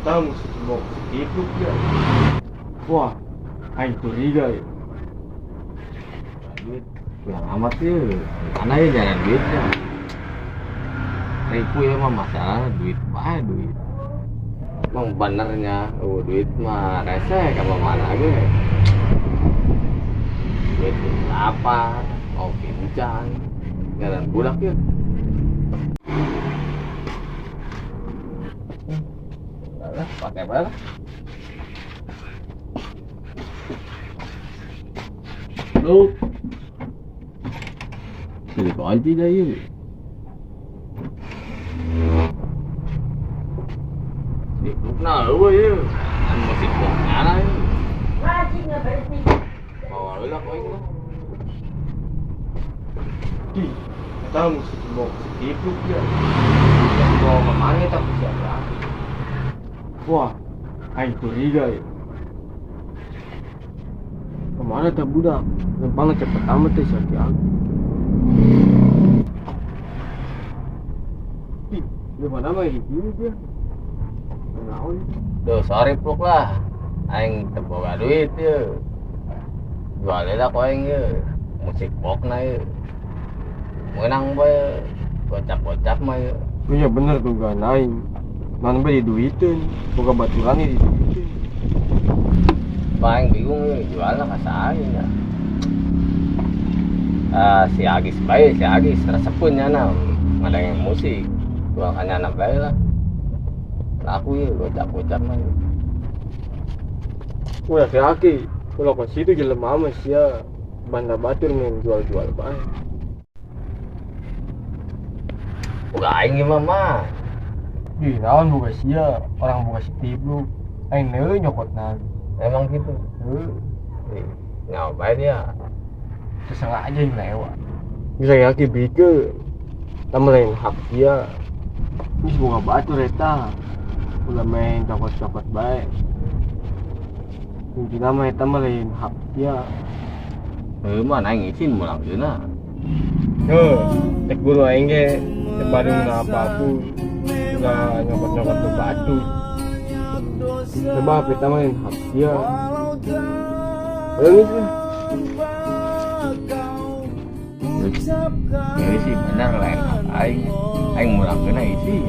tahu mesti mau hidup ya. Wah, aing curiga ya. Duit kurang amat ya. Mana ya jangan duitnya. Ribu ya mah masalah duit mah duit. Emang benernya, duit mah rese kamu mana aja. Duit apa? Mau pinjam, jalan budak ya. Pakai apa? Lu jadi kunci dah yuk. Sibuk nah lu ya. Kan masih buangnya lah ya. Bawa lu lah kau itu. Di, tahu mesti mau hidup ya. Mau kemana tapi siapa? Wah, aing curiga ya. Kemana tak budak? Lempang cepet amat ya siapa aku. Ih, gimana mah ini dia? Kenapa nih? Duh, sorry pluk lah. Aing terboga duit ya. Jualnya lah kau aing ya. Musik box na ya. Menang boy. Gocap-gocap mah ya. Iya bener tuh gak naik. Mana beli duitin, buka baturan ini diduitin. Paling bingung ya, jualnya kasain ya. Si Agis baik, si Agis resepun ya nam. Ada yang musik, jualkannya anak baik lah. Laku ya, gocap-gocap mah ya. Udah kaki, kalau ke situ jelem amas ya. Banda batur main jual-jual baik. Udah aing gimana? Di naon buka sia, orang buka si tiblu. Aing neueuh nyokot nang. Emang gitu. Ngapain dia? Sesengaja yang lewat. Bisa kaki bike. Tambah lain hak dia. Ini buka batur eta. Udah main cokot-cokot baik. Intinya mah eta mah lain hak dia. Mah aing izin mulang dina. Tek guru aing ge teu badung apapun. Nggak nyokot-nyokot ke batu. Sebab kita main hak dia. Ini sih. Ini sih bener lain hak aing. Aing mulang dina izin.